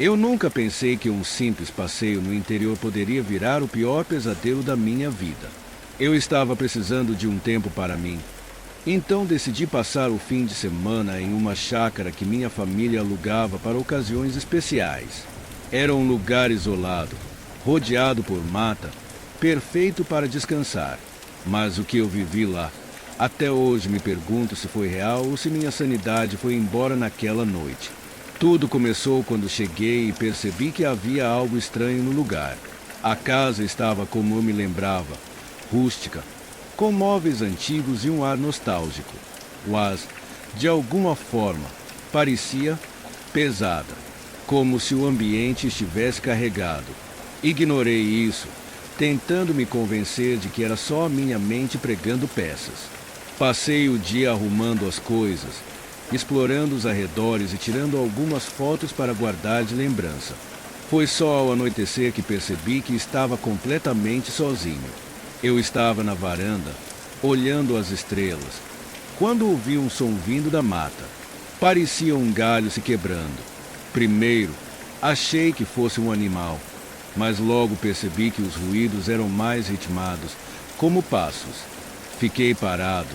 Eu nunca pensei que um simples passeio no interior poderia virar o pior pesadelo da minha vida. Eu estava precisando de um tempo para mim. Então decidi passar o fim de semana em uma chácara que minha família alugava para ocasiões especiais. Era um lugar isolado, rodeado por mata, perfeito para descansar. Mas o que eu vivi lá, até hoje me pergunto se foi real ou se minha sanidade foi embora naquela noite. Tudo começou quando cheguei e percebi que havia algo estranho no lugar. A casa estava como eu me lembrava, rústica, com móveis antigos e um ar nostálgico. Mas, de alguma forma, parecia pesada, como se o ambiente estivesse carregado. Ignorei isso, tentando me convencer de que era só a minha mente pregando peças. Passei o dia arrumando as coisas, explorando os arredores e tirando algumas fotos para guardar de lembrança. Foi só ao anoitecer que percebi que estava completamente sozinho. Eu estava na varanda, olhando as estrelas, quando ouvi um som vindo da mata. Parecia um galho se quebrando. Primeiro, achei que fosse um animal, mas logo percebi que os ruídos eram mais ritmados, como passos. Fiquei parado,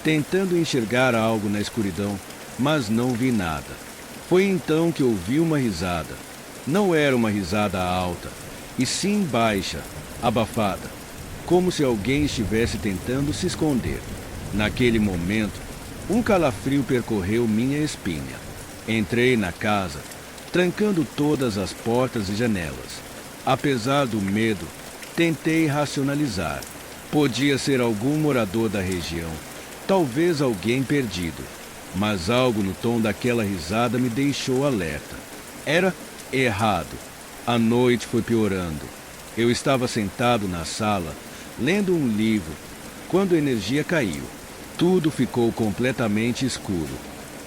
tentando enxergar algo na escuridão, mas não vi nada. Foi então que ouvi uma risada. Não era uma risada alta, e sim baixa, abafada, como se alguém estivesse tentando se esconder. Naquele momento, um calafrio percorreu minha espinha. Entrei na casa, trancando todas as portas e janelas. Apesar do medo, tentei racionalizar. Podia ser algum morador da região, talvez alguém perdido. Mas algo no tom daquela risada me deixou alerta. Era errado. A noite foi piorando. Eu estava sentado na sala, lendo um livro, quando a energia caiu. Tudo ficou completamente escuro.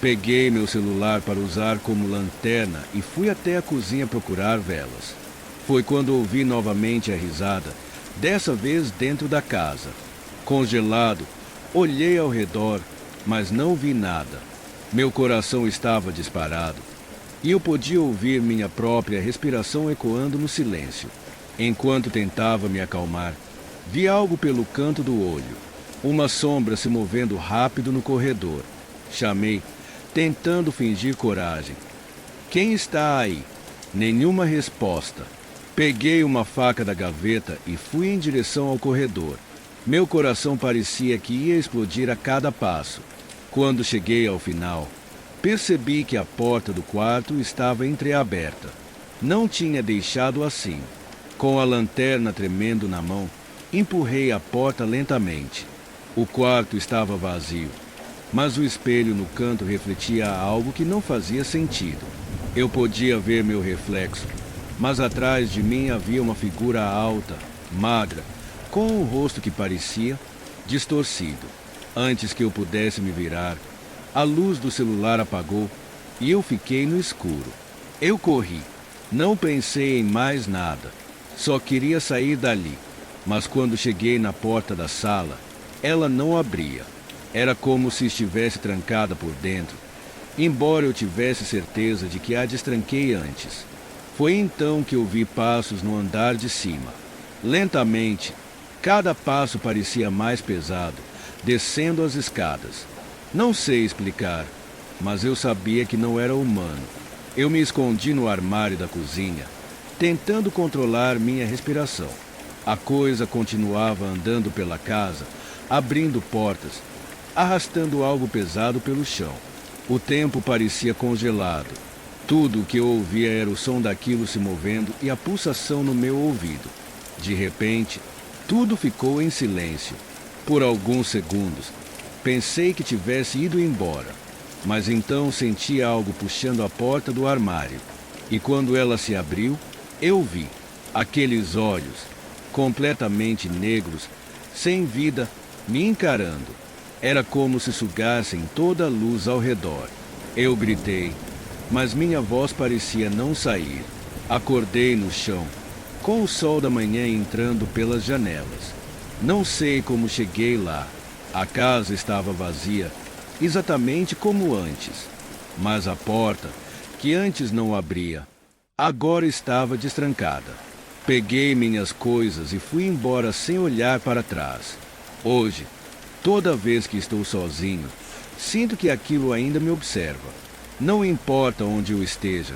Peguei meu celular para usar como lanterna e fui até a cozinha procurar velas. Foi quando ouvi novamente a risada, dessa vez dentro da casa. Congelado, olhei ao redor, mas não vi nada. Meu coração estava disparado e eu podia ouvir minha própria respiração ecoando no silêncio. Enquanto tentava me acalmar, vi algo pelo canto do olho, uma sombra se movendo rápido no corredor. Chamei, tentando fingir coragem. Quem está aí? Nenhuma resposta. Peguei uma faca da gaveta e fui em direção ao corredor. Meu coração parecia que ia explodir a cada passo. Quando cheguei ao final, percebi que a porta do quarto estava entreaberta. Não tinha deixado assim. Com a lanterna tremendo na mão, empurrei a porta lentamente. O quarto estava vazio, mas o espelho no canto refletia algo que não fazia sentido. Eu podia ver meu reflexo, mas atrás de mim havia uma figura alta, magra, com um rosto que parecia distorcido. Antes que eu pudesse me virar, a luz do celular apagou e eu fiquei no escuro. Eu corri. Não pensei em mais nada. Só queria sair dali. Mas quando cheguei na porta da sala, ela não abria. Era como se estivesse trancada por dentro, embora eu tivesse certeza de que a destranquei antes. Foi então que ouvi passos no andar de cima. Lentamente, cada passo parecia mais pesado, descendo as escadas. Não sei explicar, mas eu sabia que não era humano. Eu me escondi no armário da cozinha, tentando controlar minha respiração. A coisa continuava andando pela casa, abrindo portas, arrastando algo pesado pelo chão. O tempo parecia congelado. Tudo o que eu ouvia era o som daquilo se movendo e a pulsação no meu ouvido. De repente, tudo ficou em silêncio. Por alguns segundos, pensei que tivesse ido embora, mas então senti algo puxando a porta do armário. E quando ela se abriu, eu vi aqueles olhos, completamente negros, sem vida, me encarando. Era como se sugassem toda a luz ao redor. Eu gritei, mas minha voz parecia não sair. Acordei no chão, com o sol da manhã entrando pelas janelas. Não sei como cheguei lá. A casa estava vazia, exatamente como antes. Mas a porta, que antes não abria, Agora estava destrancada. Peguei minhas coisas e fui embora sem olhar para trás. Hoje, toda vez que estou sozinho, sinto que aquilo ainda me observa. Não importa onde eu esteja,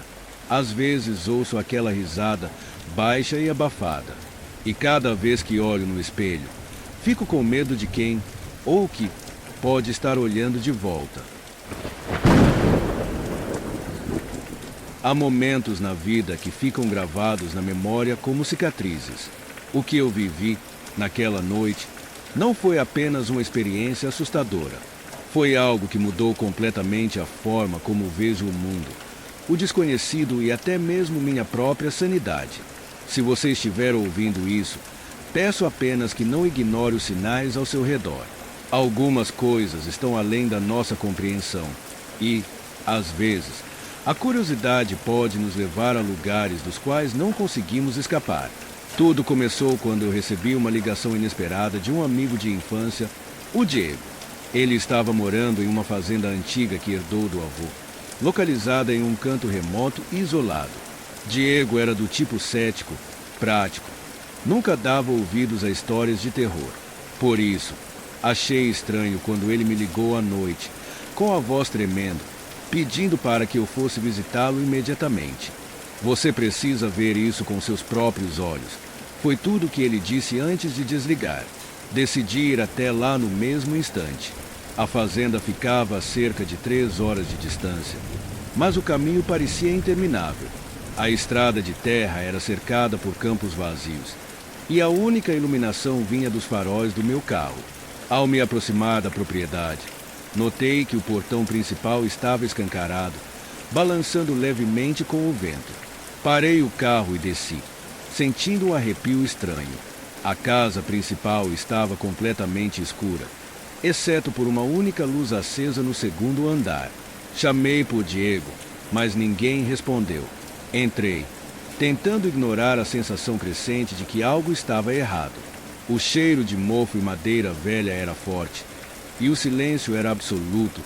às vezes ouço aquela risada baixa e abafada. E cada vez que olho no espelho, fico com medo de quem ou que pode estar olhando de volta. Há momentos na vida que ficam gravados na memória como cicatrizes. O que eu vivi naquela noite não foi apenas uma experiência assustadora. Foi algo que mudou completamente a forma como vejo o mundo, o desconhecido e até mesmo minha própria sanidade. Se você estiver ouvindo isso, peço apenas que não ignore os sinais ao seu redor. Algumas coisas estão além da nossa compreensão e, às vezes, a curiosidade pode nos levar a lugares dos quais não conseguimos escapar. Tudo começou quando eu recebi uma ligação inesperada de um amigo de infância, o Diego. Ele estava morando em uma fazenda antiga que herdou do avô, localizada em um canto remoto e isolado. Diego era do tipo cético, prático. Nunca dava ouvidos a histórias de terror. Por isso, achei estranho quando ele me ligou à noite, com a voz tremendo, pedindo para que eu fosse visitá-lo imediatamente. Você precisa ver isso com seus próprios olhos. Foi tudo o que ele disse antes de desligar. Decidi ir até lá no mesmo instante. A fazenda ficava a cerca de 3 horas de distância, mas o caminho parecia interminável. A estrada de terra era cercada por campos vazios, e a única iluminação vinha dos faróis do meu carro. Ao me aproximar da propriedade, notei que o portão principal estava escancarado, balançando levemente com o vento. Parei o carro e desci, sentindo um arrepio estranho. A casa principal estava completamente escura, exceto por uma única luz acesa no segundo andar. Chamei por Diego, mas ninguém respondeu. Entrei, tentando ignorar a sensação crescente de que algo estava errado. O cheiro de mofo e madeira velha era forte, e o silêncio era absoluto,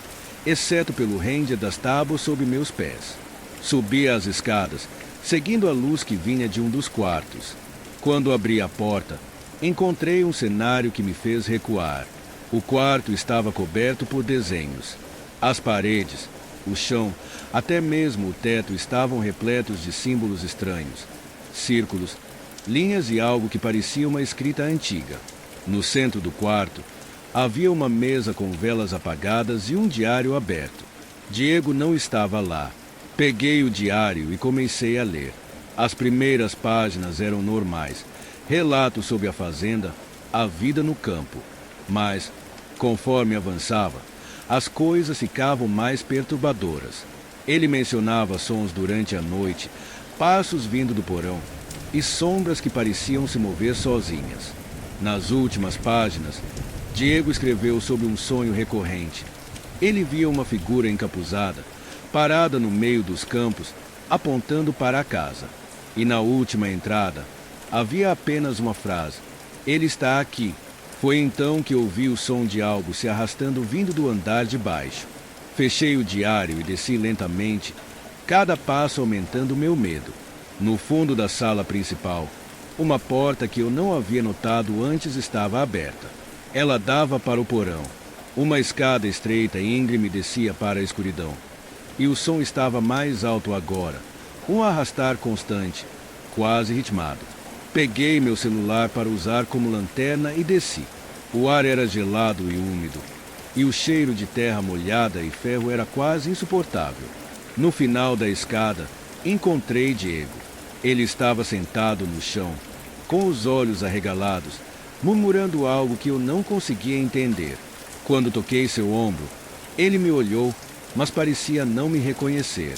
exceto pelo render das tábuas sob meus pés. Subi as escadas, seguindo a luz que vinha de um dos quartos. Quando abri a porta, encontrei um cenário que me fez recuar. O quarto estava coberto por desenhos. As paredes, o chão, até mesmo o teto estavam repletos de símbolos estranhos. Círculos, linhas e algo que parecia uma escrita antiga. No centro do quarto, havia uma mesa com velas apagadas e um diário aberto. Diego não estava lá. Peguei o diário e comecei a ler. As primeiras páginas eram normais, relatos sobre a fazenda, a vida no campo. Mas, conforme avançava, as coisas ficavam mais perturbadoras. Ele mencionava sons durante a noite, passos vindo do porão e sombras que pareciam se mover sozinhas. Nas últimas páginas, Diego escreveu sobre um sonho recorrente. Ele via uma figura encapuzada, parada no meio dos campos, apontando para a casa. E na última entrada, havia apenas uma frase: "Ele está aqui." Foi então que ouvi o som de algo se arrastando vindo do andar de baixo. Fechei o diário e desci lentamente, cada passo aumentando meu medo. No fundo da sala principal, uma porta que eu não havia notado antes estava aberta. Ela dava para o porão. Uma escada estreita e íngreme descia para a escuridão. E o som estava mais alto agora, um arrastar constante, quase ritmado. Peguei meu celular para usar como lanterna e desci. O ar era gelado e úmido, e o cheiro de terra molhada e ferro era quase insuportável. No final da escada, encontrei Diego. Ele estava sentado no chão, com os olhos arregalados, murmurando algo que eu não conseguia entender. Quando toquei seu ombro, ele me olhou, mas parecia não me reconhecer.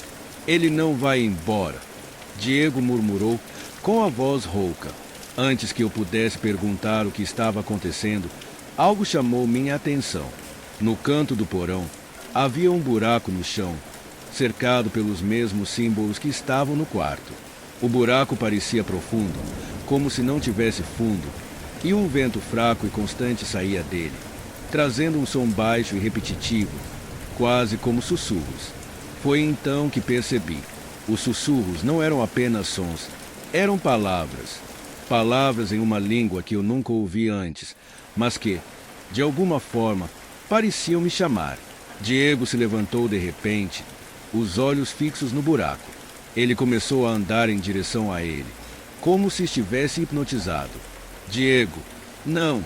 "Ele não vai embora", Diego murmurou com a voz rouca. Antes que eu pudesse perguntar o que estava acontecendo, algo chamou minha atenção. No canto do porão, havia um buraco no chão, cercado pelos mesmos símbolos que estavam no quarto. O buraco parecia profundo, como se não tivesse fundo, e um vento fraco e constante saía dele, trazendo um som baixo e repetitivo, quase como sussurros. Foi então que percebi. Os sussurros não eram apenas sons, eram palavras. Palavras em uma língua que eu nunca ouvi antes, mas que, de alguma forma, pareciam me chamar. Diego se levantou de repente, os olhos fixos no buraco. Ele começou a andar em direção a ele, como se estivesse hipnotizado. Diego, não!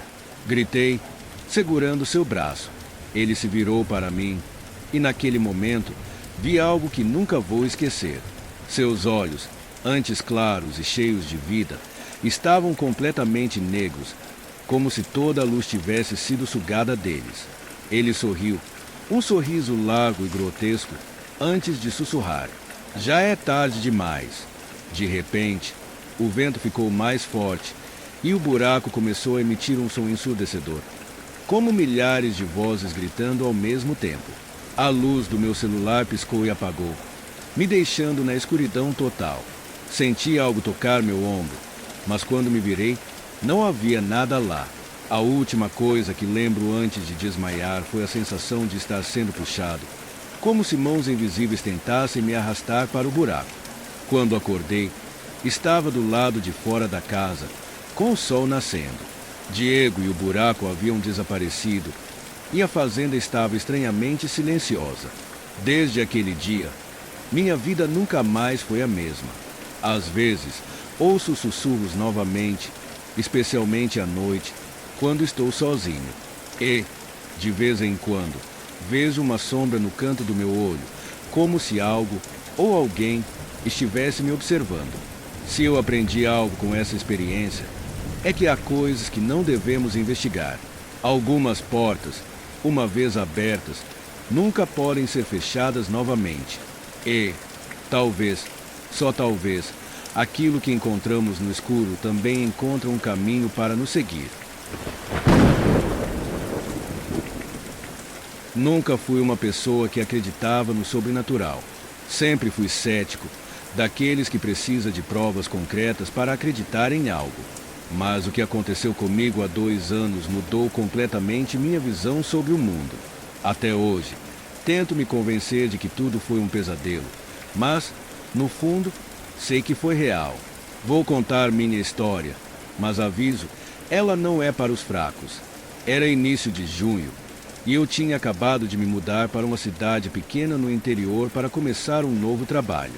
Gritei, segurando seu braço. Ele se virou para mim e, naquele momento, vi algo que nunca vou esquecer. Seus olhos, antes claros e cheios de vida, estavam completamente negros, como se toda a luz tivesse sido sugada deles. Ele sorriu, um sorriso largo e grotesco, antes de sussurrar. Já é tarde demais. De repente, o vento ficou mais forte e o buraco começou a emitir um som ensurdecedor, como milhares de vozes gritando ao mesmo tempo. A luz do meu celular piscou e apagou, me deixando na escuridão total. Senti algo tocar meu ombro, mas quando me virei, não havia nada lá. A última coisa que lembro antes de desmaiar foi a sensação de estar sendo puxado, como se mãos invisíveis tentassem me arrastar para o buraco. Quando acordei, estava do lado de fora da casa, com o sol nascendo. Diego e o buraco haviam desaparecido e a fazenda estava estranhamente silenciosa. Desde aquele dia, minha vida nunca mais foi a mesma. Às vezes, ouço sussurros novamente, especialmente à noite, quando estou sozinho. E, de vez em quando, vejo uma sombra no canto do meu olho, como se algo ou alguém estivesse me observando. Se eu aprendi algo com essa experiência, é que há coisas que não devemos investigar. Algumas portas, uma vez abertas, nunca podem ser fechadas novamente. E, talvez, só talvez, aquilo que encontramos no escuro também encontra um caminho para nos seguir. Nunca fui uma pessoa que acreditava no sobrenatural. Sempre fui cético, daqueles que precisa de provas concretas para acreditar em algo. Mas o que aconteceu comigo há 2 anos mudou completamente minha visão sobre o mundo. Até hoje, tento me convencer de que tudo foi um pesadelo, mas, no fundo, sei que foi real. Vou contar minha história, mas aviso, ela não é para os fracos. Era início de junho e eu tinha acabado de me mudar para uma cidade pequena no interior para começar um novo trabalho.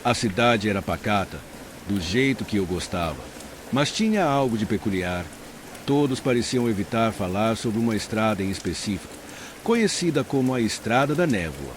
A cidade era pacata, do jeito que eu gostava, mas tinha algo de peculiar. Todos pareciam evitar falar sobre uma estrada em específico, conhecida como a Estrada da Névoa.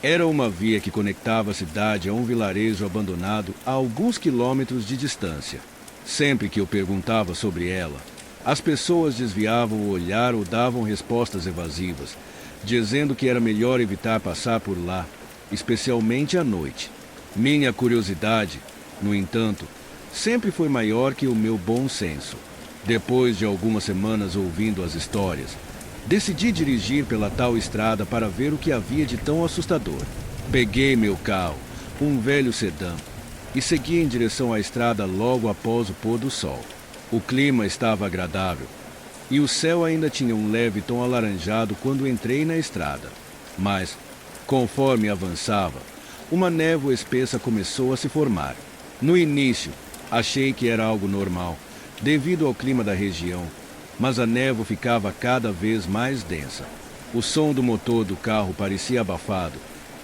Era uma via que conectava a cidade a um vilarejo abandonado a alguns quilômetros de distância. Sempre que eu perguntava sobre ela, as pessoas desviavam o olhar ou davam respostas evasivas, dizendo que era melhor evitar passar por lá, especialmente à noite. Minha curiosidade, no entanto, sempre foi maior que o meu bom senso. Depois de algumas semanas ouvindo as histórias, decidi dirigir pela tal estrada para ver o que havia de tão assustador. Peguei meu carro, um velho sedã, e segui em direção à estrada logo após o pôr do sol. O clima estava agradável, e o céu ainda tinha um leve tom alaranjado quando entrei na estrada. Mas, conforme avançava, uma névoa espessa começou a se formar. No início, achei que era algo normal, devido ao clima da região, mas a névoa ficava cada vez mais densa. O som do motor do carro parecia abafado,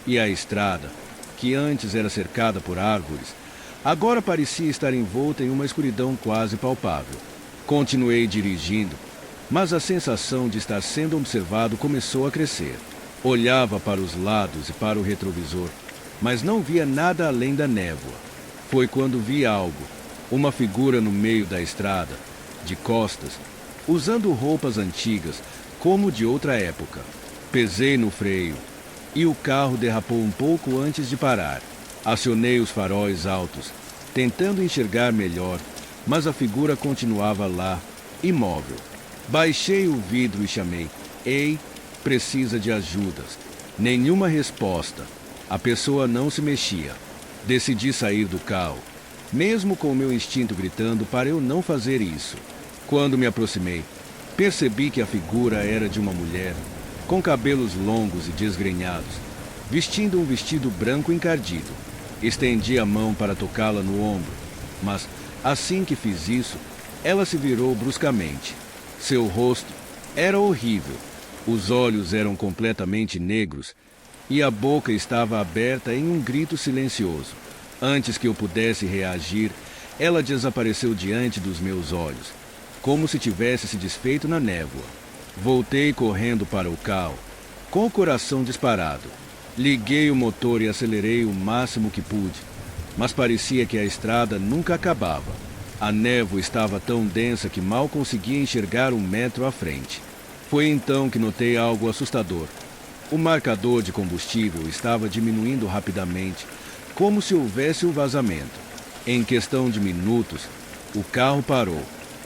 e a estrada, que antes era cercada por árvores, agora parecia estar envolta em uma escuridão quase palpável. Continuei dirigindo, mas a sensação de estar sendo observado começou a crescer. Olhava para os lados e para o retrovisor, mas não via nada além da névoa. Foi quando vi algo, uma figura no meio da estrada, de costas, usando roupas antigas, como de outra época. Pesei no freio e o carro derrapou um pouco antes de parar. Acionei os faróis altos, tentando enxergar melhor, mas a figura continuava lá, imóvel. Baixei o vidro e chamei: "Ei, precisa de ajudas." Nenhuma resposta. A pessoa não se mexia. Decidi sair do carro, mesmo com o meu instinto gritando para eu não fazer isso. Quando me aproximei, percebi que a figura era de uma mulher, com cabelos longos e desgrenhados, vestindo um vestido branco encardido. Estendi a mão para tocá-la no ombro, mas assim que fiz isso, ela se virou bruscamente. Seu rosto era horrível. Os olhos eram completamente negros e a boca estava aberta em um grito silencioso. Antes que eu pudesse reagir, ela desapareceu diante dos meus olhos, como se tivesse se desfeito na névoa. Voltei correndo para o carro, com o coração disparado. Liguei o motor e acelerei o máximo que pude, mas parecia que a estrada nunca acabava. A névoa estava tão densa que mal conseguia enxergar 1 metro à frente. Foi então que notei algo assustador. O marcador de combustível estava diminuindo rapidamente, como se houvesse um vazamento. Em questão de minutos, o carro parou.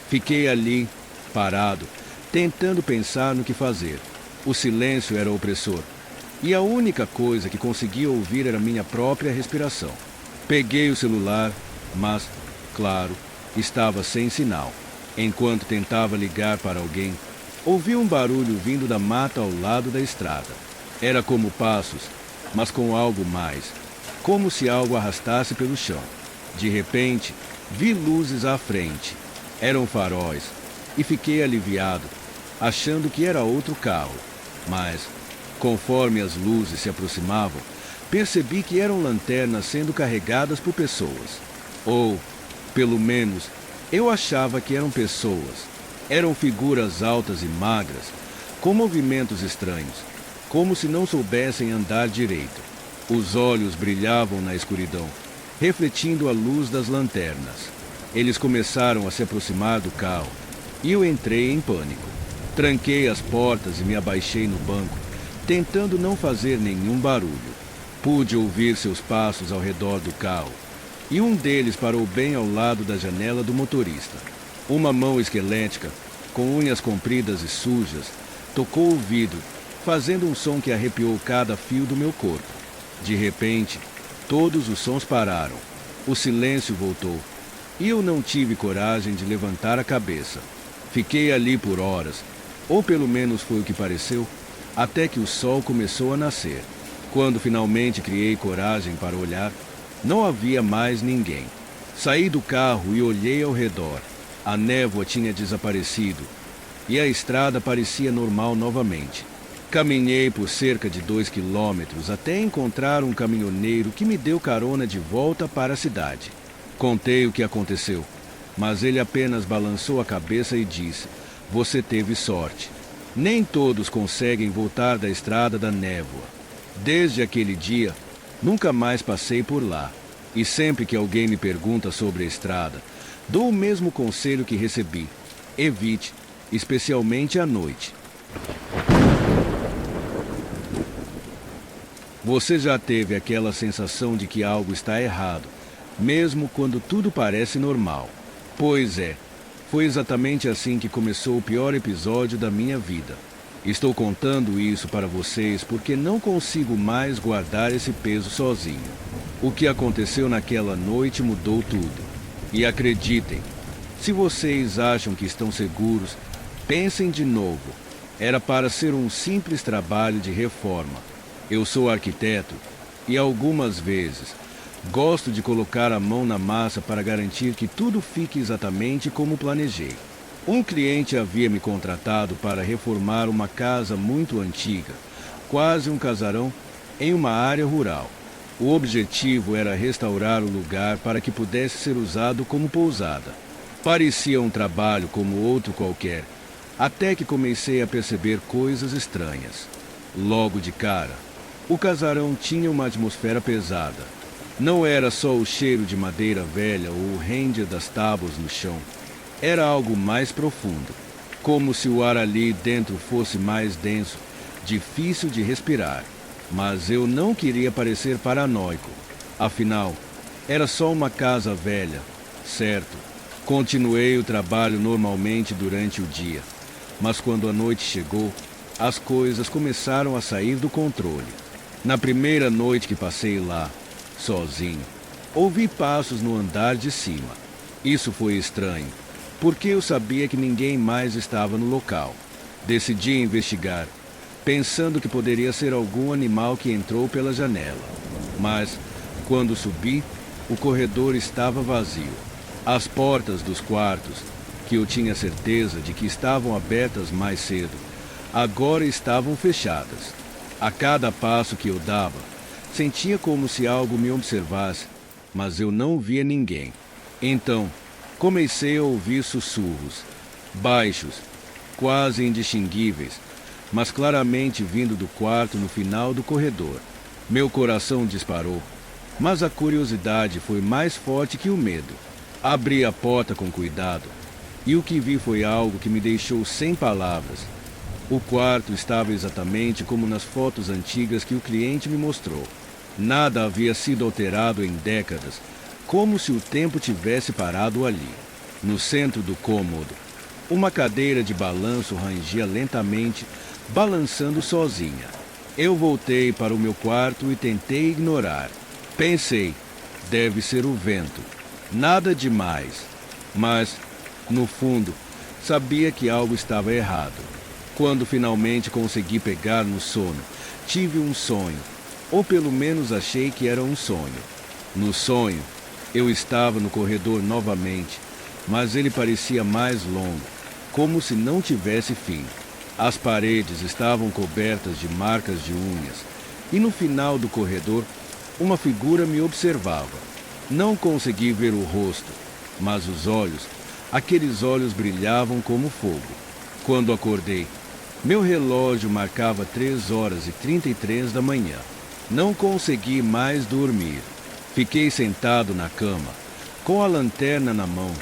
Fiquei ali, parado, tentando pensar no que fazer. O silêncio era opressor, e a única coisa que conseguia ouvir era minha própria respiração. Peguei o celular, mas, claro, estava sem sinal. Enquanto tentava ligar para alguém, ouvi um barulho vindo da mata ao lado da estrada. Era como passos, mas com algo mais, como se algo arrastasse pelo chão. De repente, vi luzes à frente. Eram faróis, e fiquei aliviado, achando que era outro carro. Mas, conforme as luzes se aproximavam, percebi que eram lanternas sendo carregadas por pessoas. Ou, pelo menos, eu achava que eram pessoas. Eram figuras altas e magras, com movimentos estranhos, como se não soubessem andar direito. Os olhos brilhavam na escuridão, refletindo a luz das lanternas. Eles começaram a se aproximar do carro, e eu entrei em pânico. Tranquei as portas e me abaixei no banco, tentando não fazer nenhum barulho. Pude ouvir seus passos ao redor do carro, e um deles parou bem ao lado da janela do motorista. Uma mão esquelética, com unhas compridas e sujas, tocou o vidro, fazendo um som que arrepiou cada fio do meu corpo. De repente, todos os sons pararam. O silêncio voltou, e eu não tive coragem de levantar a cabeça. Fiquei ali por horas, ou pelo menos foi o que pareceu, até que o sol começou a nascer. Quando finalmente criei coragem para olhar, não havia mais ninguém. Saí do carro e olhei ao redor. A névoa tinha desaparecido e a estrada parecia normal novamente. Caminhei por cerca de 2 quilômetros até encontrar um caminhoneiro que me deu carona de volta para a cidade. Contei o que aconteceu, mas ele apenas balançou a cabeça e disse: "Você teve sorte. Nem todos conseguem voltar da estrada da névoa." Desde aquele dia, nunca mais passei por lá. E sempre que alguém me pergunta sobre a estrada, dou o mesmo conselho que recebi: evite, especialmente à noite. Você já teve aquela sensação de que algo está errado, mesmo quando tudo parece normal? Pois é, foi exatamente assim que começou o pior episódio da minha vida. Estou contando isso para vocês porque não consigo mais guardar esse peso sozinho. O que aconteceu naquela noite mudou tudo. E acreditem, se vocês acham que estão seguros, pensem de novo. Era para ser um simples trabalho de reforma. Eu sou arquiteto e algumas vezes gosto de colocar a mão na massa para garantir que tudo fique exatamente como planejei. Um cliente havia me contratado para reformar uma casa muito antiga, quase um casarão, em uma área rural. O objetivo era restaurar o lugar para que pudesse ser usado como pousada. Parecia um trabalho como outro qualquer, até que comecei a perceber coisas estranhas. Logo de cara, o casarão tinha uma atmosfera pesada. Não era só o cheiro de madeira velha ou o render das tábuas no chão. Era algo mais profundo, como se o ar ali dentro fosse mais denso, difícil de respirar. Mas eu não queria parecer paranoico. Afinal, era só uma casa velha, certo? Continuei o trabalho normalmente durante o dia, mas quando a noite chegou, as coisas começaram a sair do controle. Na primeira noite que passei lá, sozinho, ouvi passos no andar de cima. Isso foi estranho, porque eu sabia que ninguém mais estava no local. Decidi investigar, pensando que poderia ser algum animal que entrou pela janela. Mas, Quando subi, o corredor estava vazio. As portas dos quartos, que eu tinha certeza de que estavam abertas mais cedo, agora estavam fechadas. A cada passo que eu dava, sentia como se algo me observasse, mas eu não via ninguém. Então, comecei a ouvir sussurros, baixos, quase indistinguíveis, mas claramente vindo do quarto no final do corredor. Meu coração disparou, mas a curiosidade foi mais forte que o medo. Abri a porta com cuidado, e o que vi foi algo que me deixou sem palavras. O quarto estava exatamente como nas fotos antigas que o cliente me mostrou. Nada havia sido alterado em décadas, como se o tempo tivesse parado ali. No centro do cômodo, uma cadeira de balanço rangia lentamente, balançando sozinha. Eu voltei para o meu quarto e tentei ignorar. Pensei, deve ser o vento. Nada demais. Mas, no fundo, sabia que algo estava errado. Quando finalmente consegui pegar no sono, tive um sonho, ou pelo menos achei que era um sonho. No sonho, eu estava no corredor novamente, mas ele parecia mais longo, como se não tivesse fim. As paredes estavam cobertas de marcas de unhas, e no final do corredor, uma figura me observava. Não consegui ver o rosto, mas os olhos, aqueles olhos brilhavam como fogo. Quando acordei, meu relógio marcava 3h33 da manhã. Não consegui mais dormir. Fiquei sentado na cama, com a lanterna na mão,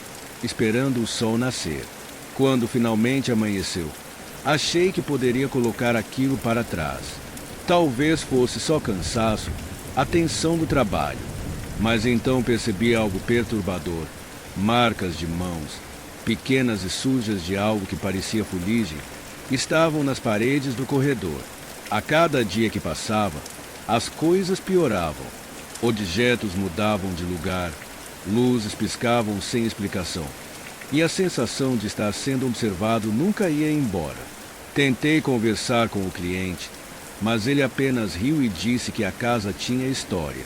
esperando o sol nascer. Quando finalmente amanheceu, achei que poderia colocar aquilo para trás. Talvez fosse só cansaço, a tensão do trabalho. Mas então percebi algo perturbador. Marcas de mãos, pequenas e sujas de algo que parecia fuligem, estavam nas paredes do corredor. A cada dia que passava, as coisas pioravam. Objetos mudavam de lugar, luzes piscavam sem explicação, e a sensação de estar sendo observado nunca ia embora. Tentei conversar com o cliente, mas ele apenas riu e disse que a casa tinha história.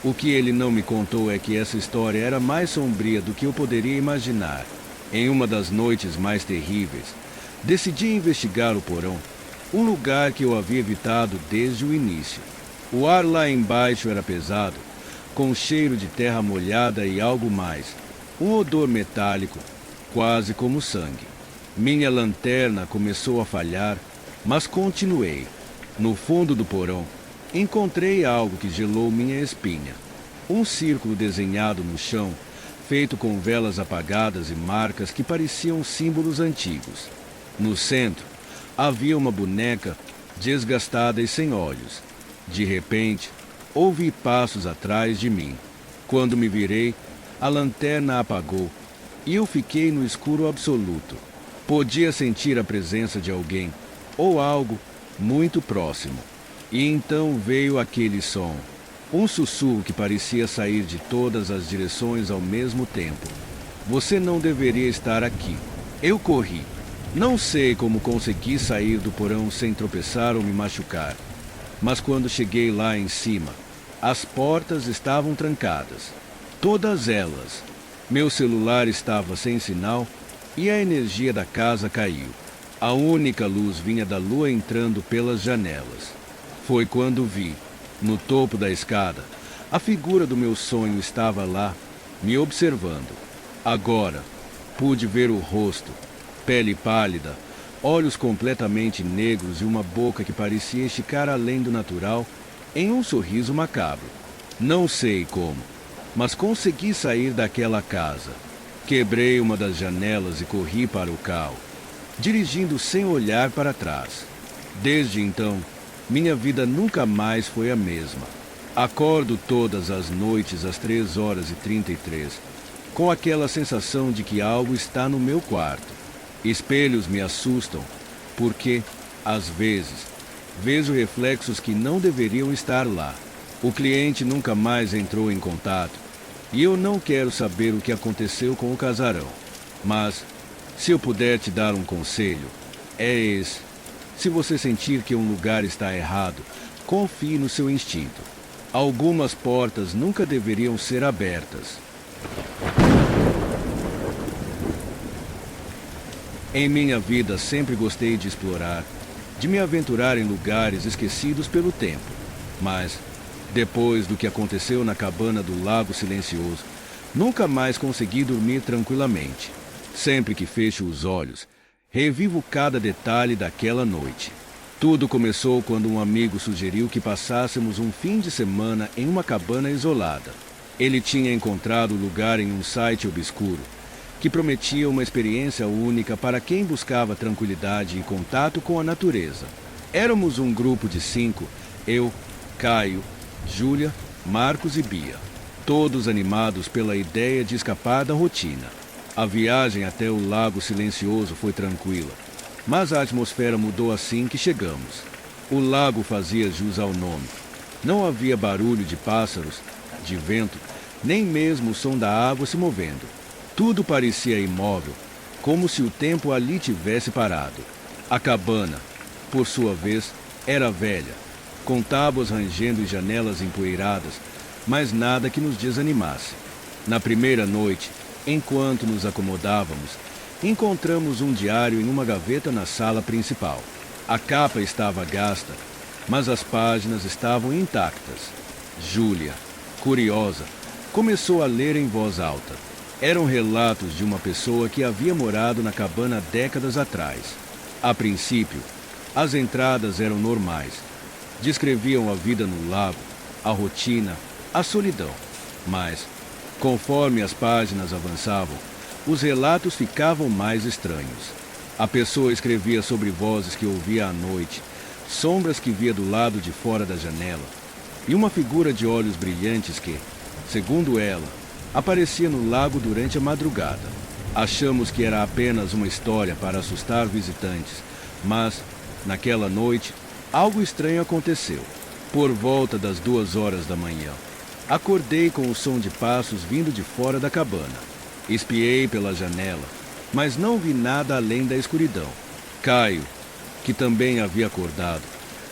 O que ele não me contou é que essa história era mais sombria do que eu poderia imaginar. Em uma das noites mais terríveis, decidi investigar o porão, um lugar que eu havia evitado desde o início. O ar lá embaixo era pesado, com cheiro de terra molhada e algo mais, um odor metálico, quase como sangue. Minha lanterna começou a falhar, mas continuei. No fundo do porão, encontrei algo que gelou minha espinha. Um círculo desenhado no chão, feito com velas apagadas e marcas que pareciam símbolos antigos. No centro, havia uma boneca desgastada e sem olhos. De repente, ouvi passos atrás de mim. Quando me virei, a lanterna apagou e eu fiquei no escuro absoluto. Podia sentir a presença de alguém ou algo muito próximo. E então veio aquele som, um sussurro que parecia sair de todas as direções ao mesmo tempo. Você não deveria estar aqui. Eu corri. Não sei como consegui sair do porão sem tropeçar ou me machucar. Mas quando cheguei lá em cima, as portas estavam trancadas. Todas elas. Meu celular estava sem sinal e a energia da casa caiu. A única luz vinha da lua entrando pelas janelas. Foi quando vi, no topo da escada, a figura do meu sonho estava lá, me observando. Agora, pude ver o rosto, pele pálida, olhos completamente negros e uma boca que parecia esticar além do natural em um sorriso macabro. Não sei como, mas consegui sair daquela casa. Quebrei uma das janelas e corri para o carro, dirigindo sem olhar para trás. Desde então, minha vida nunca mais foi a mesma. Acordo todas as noites às 3h33, com aquela sensação de que algo está no meu quarto. Espelhos me assustam, porque, às vezes, vejo reflexos que não deveriam estar lá. O cliente nunca mais entrou em contato, e eu não quero saber o que aconteceu com o casarão. Mas, se eu puder te dar um conselho, é esse. Se você sentir que um lugar está errado, confie no seu instinto. Algumas portas nunca deveriam ser abertas. Em minha vida sempre gostei de explorar, de me aventurar em lugares esquecidos pelo tempo. Mas, depois do que aconteceu na cabana do Lago Silencioso, nunca mais consegui dormir tranquilamente. Sempre que fecho os olhos, revivo cada detalhe daquela noite. Tudo começou quando um amigo sugeriu que passássemos um fim de semana em uma cabana isolada. Ele tinha encontrado o lugar em um site obscuro, que prometia uma experiência única para quem buscava tranquilidade e contato com a natureza. Éramos um grupo de 5, eu, Caio, Júlia, Marcos e Bia, todos animados pela ideia de escapar da rotina. A viagem até o Lago Silencioso foi tranquila, mas a atmosfera mudou assim que chegamos. O lago fazia jus ao nome. Não havia barulho de pássaros, de vento, nem mesmo o som da água se movendo. Tudo parecia imóvel, como se o tempo ali tivesse parado. A cabana, por sua vez, era velha, com tábuas rangendo e janelas empoeiradas, mas nada que nos desanimasse. Na primeira noite, enquanto nos acomodávamos, encontramos um diário em uma gaveta na sala principal. A capa estava gasta, mas as páginas estavam intactas. Júlia, curiosa, começou a ler em voz alta. Eram relatos de uma pessoa que havia morado na cabana décadas atrás. A princípio, as entradas eram normais. Descreviam a vida no lago, a rotina, a solidão. Mas, conforme as páginas avançavam, os relatos ficavam mais estranhos. A pessoa escrevia sobre vozes que ouvia à noite, sombras que via do lado de fora da janela, e uma figura de olhos brilhantes que, segundo ela, aparecia no lago durante a madrugada. Achamos que era apenas uma história para assustar visitantes, mas, naquela noite, algo estranho aconteceu. Por volta das 2 horas da manhã, acordei com o som de passos vindo de fora da cabana. Espiei pela janela, mas não vi nada além da escuridão. Caio, que também havia acordado,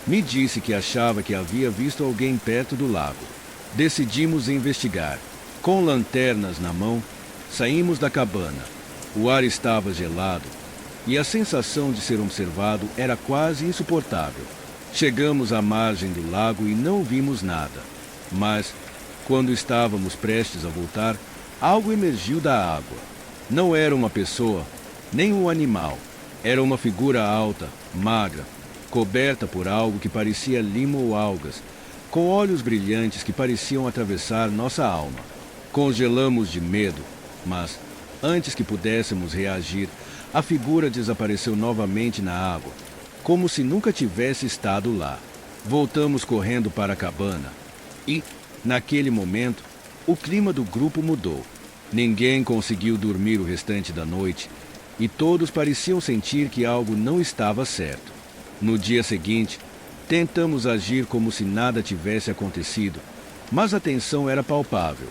me disse que achava que havia visto alguém perto do lago. Decidimos investigar. Com lanternas na mão, saímos da cabana. O ar estava gelado e a sensação de ser observado era quase insuportável. Chegamos à margem do lago e não vimos nada. Mas, quando estávamos prestes a voltar, algo emergiu da água. Não era uma pessoa, nem um animal. Era uma figura alta, magra, coberta por algo que parecia limo ou algas, com olhos brilhantes que pareciam atravessar nossa alma. Congelamos de medo, mas, antes que pudéssemos reagir, a figura desapareceu novamente na água, como se nunca tivesse estado lá. Voltamos correndo para a cabana e, naquele momento, o clima do grupo mudou. Ninguém conseguiu dormir o restante da noite e todos pareciam sentir que algo não estava certo. No dia seguinte, tentamos agir como se nada tivesse acontecido, mas a tensão era palpável.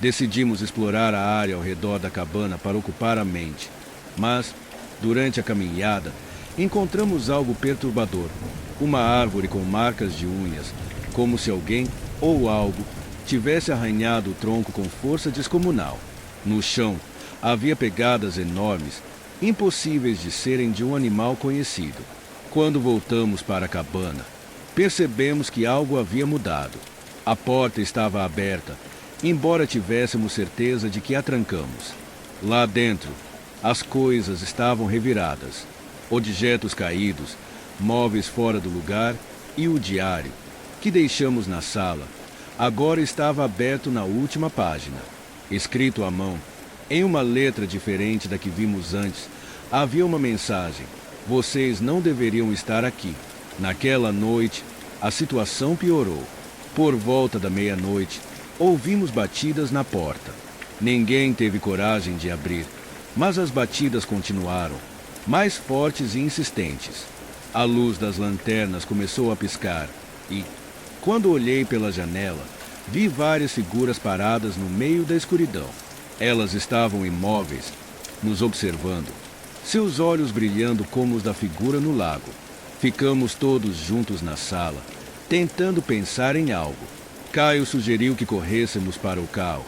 Decidimos explorar a área ao redor da cabana para ocupar a mente, mas, durante a caminhada, encontramos algo perturbador. Uma árvore com marcas de unhas, como se alguém ou algo tivesse arranhado o tronco com força descomunal. No chão, havia pegadas enormes, impossíveis de serem de um animal conhecido. Quando voltamos para a cabana, percebemos que algo havia mudado. A porta estava aberta, embora tivéssemos certeza de que a trancamos. Lá dentro, as coisas estavam reviradas. Objetos caídos, móveis fora do lugar e o diário, que deixamos na sala, agora estava aberto na última página. Escrito à mão, em uma letra diferente da que vimos antes, havia uma mensagem: vocês não deveriam estar aqui. Naquela noite, a situação piorou. Por volta da meia-noite, ouvimos batidas na porta. Ninguém teve coragem de abrir, mas as batidas continuaram, mais fortes e insistentes. A luz das lanternas começou a piscar e, quando olhei pela janela, vi várias figuras paradas no meio da escuridão. Elas estavam imóveis, nos observando, seus olhos brilhando como os da figura no lago. Ficamos todos juntos na sala, tentando pensar em algo. Caio sugeriu que corrêssemos para o carro,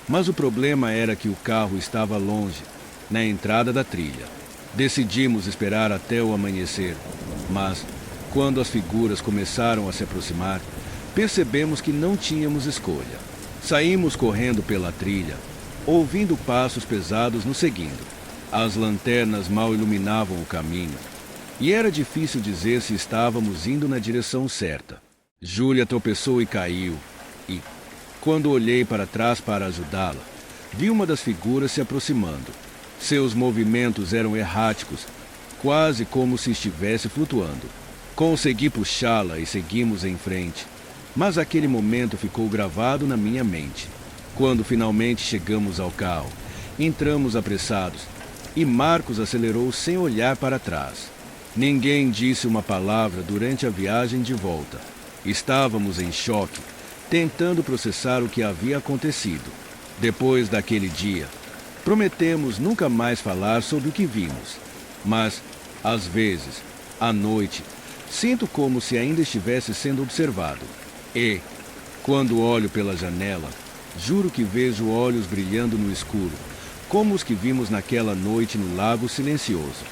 mas o problema era que o carro estava longe, na entrada da trilha. Decidimos esperar até o amanhecer, mas, quando as figuras começaram a se aproximar, percebemos que não tínhamos escolha. Saímos correndo pela trilha, ouvindo passos pesados nos seguindo. As lanternas mal iluminavam o caminho, e era difícil dizer se estávamos indo na direção certa. Júlia tropeçou e caiu, e, quando olhei para trás para ajudá-la, vi uma das figuras se aproximando. Seus movimentos eram erráticos, quase como se estivesse flutuando. Consegui puxá-la e seguimos em frente, mas aquele momento ficou gravado na minha mente. Quando finalmente chegamos ao carro, entramos apressados, e Marcos acelerou sem olhar para trás. Ninguém disse uma palavra durante a viagem de volta. Estávamos em choque, tentando processar o que havia acontecido. Depois daquele dia, prometemos nunca mais falar sobre o que vimos. Mas, às vezes, à noite, sinto como se ainda estivesse sendo observado. E, quando olho pela janela, juro que vejo olhos brilhando no escuro, como os que vimos naquela noite no Lago Silencioso.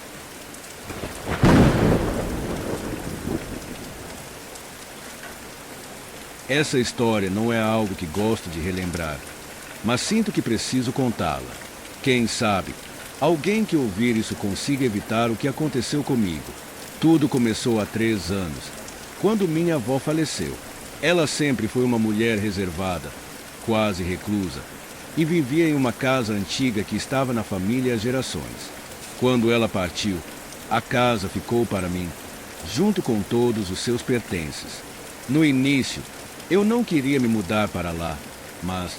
Essa história não é algo que gosto de relembrar, mas sinto que preciso contá-la. Quem sabe, alguém que ouvir isso consiga evitar o que aconteceu comigo. Tudo começou há 3 anos, quando minha avó faleceu. Ela sempre foi uma mulher reservada, quase reclusa, e vivia em uma casa antiga que estava na família há gerações. Quando ela partiu, a casa ficou para mim, junto com todos os seus pertences. No início, eu não queria me mudar para lá, mas,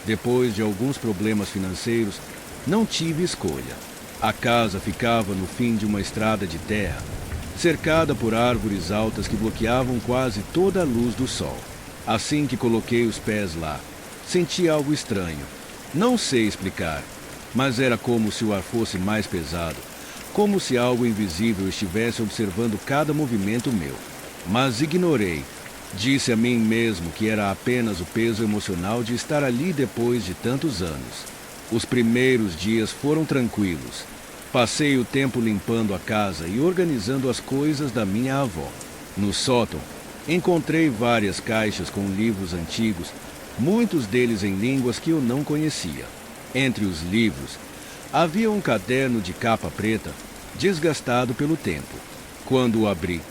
depois de alguns problemas financeiros, não tive escolha. A casa ficava no fim de uma estrada de terra, cercada por árvores altas que bloqueavam quase toda a luz do sol. Assim que coloquei os pés lá, senti algo estranho. Não sei explicar, mas era como se o ar fosse mais pesado, como se algo invisível estivesse observando cada movimento meu. Mas ignorei. Disse a mim mesmo que era apenas o peso emocional de estar ali depois de tantos anos. Os primeiros dias foram tranquilos. Passei o tempo limpando a casa e organizando as coisas da minha avó. No sótão, encontrei várias caixas com livros antigos, muitos deles em línguas que eu não conhecia. Entre os livros, havia um caderno de capa preta, desgastado pelo tempo. Quando o abri,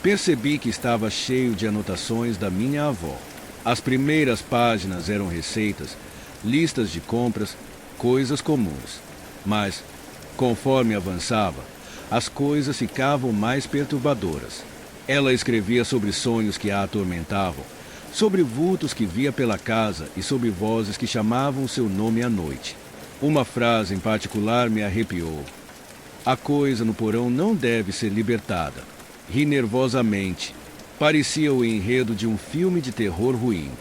percebi que estava cheio de anotações da minha avó. As primeiras páginas eram receitas, listas de compras, coisas comuns. Mas, conforme avançava, as coisas ficavam mais perturbadoras. Ela escrevia sobre sonhos que a atormentavam, sobre vultos que via pela casa e sobre vozes que chamavam seu nome à noite. Uma frase em particular me arrepiou. A coisa no porão não deve ser libertada. Ri nervosamente. Parecia o enredo de um filme de terror ruim.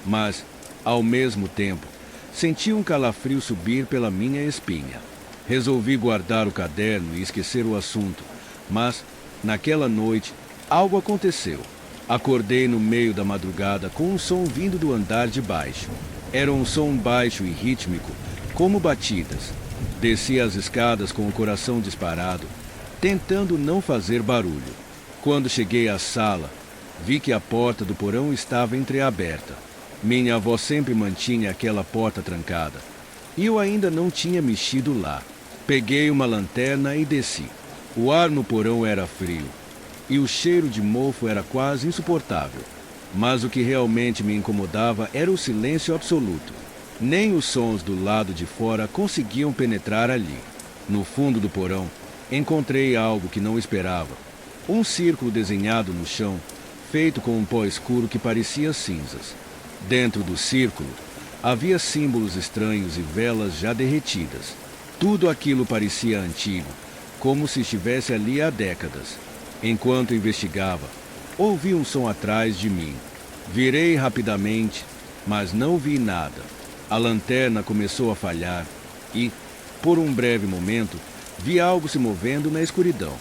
Mas, ao mesmo tempo, senti um calafrio subir pela minha espinha. Resolvi guardar o caderno e esquecer o assunto. Mas, naquela noite, algo aconteceu. Acordei no meio da madrugada com um som vindo do andar de baixo. Era um som baixo e rítmico, como batidas. Desci as escadas com o coração disparado, tentando não fazer barulho. Quando cheguei à sala, vi que a porta do porão estava entreaberta. Minha avó sempre mantinha aquela porta trancada, e eu ainda não tinha mexido lá. Peguei uma lanterna e desci. O ar no porão era frio, e o cheiro de mofo era quase insuportável. Mas o que realmente me incomodava era o silêncio absoluto. Nem os sons do lado de fora conseguiam penetrar ali. No fundo do porão, encontrei algo que não esperava. Um círculo desenhado no chão, feito com um pó escuro que parecia cinzas. Dentro do círculo, havia símbolos estranhos e velas já derretidas. Tudo aquilo parecia antigo, como se estivesse ali há décadas. Enquanto investigava, ouvi um som atrás de mim. Virei rapidamente, mas não vi nada. A lanterna começou a falhar e, por um breve momento, vi algo se movendo na escuridão.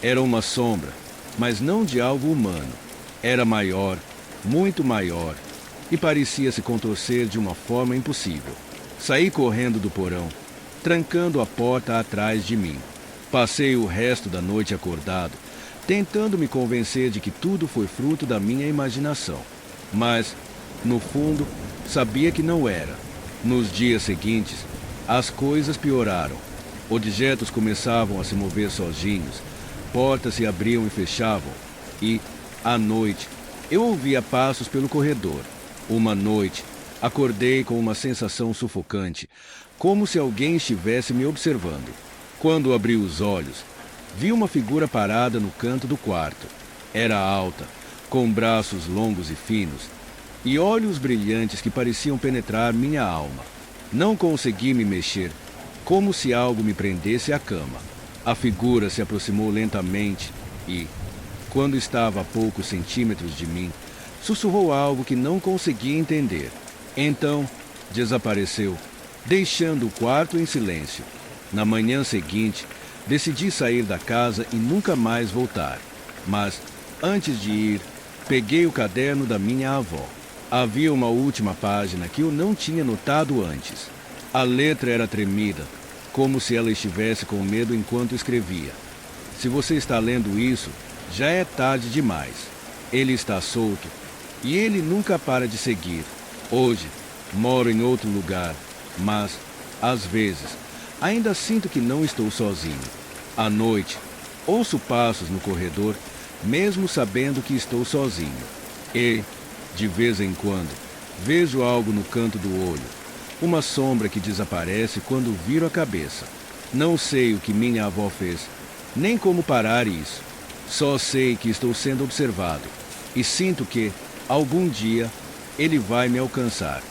Era uma sombra, mas não de algo humano. Era maior, muito maior, e parecia se contorcer de uma forma impossível. Saí correndo do porão, trancando a porta atrás de mim. Passei o resto da noite acordado, tentando me convencer de que tudo foi fruto da minha imaginação. Mas, no fundo, sabia que não era. Nos dias seguintes, as coisas pioraram. Objetos começavam a se mover sozinhos, portas se abriam e fechavam, e, à noite, eu ouvia passos pelo corredor. Uma noite, acordei com uma sensação sufocante, como se alguém estivesse me observando. Quando abri os olhos, vi uma figura parada no canto do quarto. Era alta, com braços longos e finos, e olhos brilhantes que pareciam penetrar minha alma. Não consegui me mexer, como se algo me prendesse à cama. A figura se aproximou lentamente e, quando estava a poucos centímetros de mim, sussurrou algo que não conseguia entender. Então, desapareceu, deixando o quarto em silêncio. Na manhã seguinte, decidi sair da casa e nunca mais voltar. Mas, antes de ir, peguei o caderno da minha avó. Havia uma última página que eu não tinha notado antes. A letra era tremida, como se ela estivesse com medo enquanto escrevia. Se você está lendo isso, já é tarde demais. Ele está solto e ele nunca para de seguir. Hoje, moro em outro lugar, mas, às vezes, ainda sinto que não estou sozinho. À noite, ouço passos no corredor, mesmo sabendo que estou sozinho. E, de vez em quando, vejo algo no canto do olho. Uma sombra que desaparece quando viro a cabeça. Não sei o que minha avó fez, nem como parar isso. Só sei que estou sendo observado e sinto que, algum dia, ele vai me alcançar.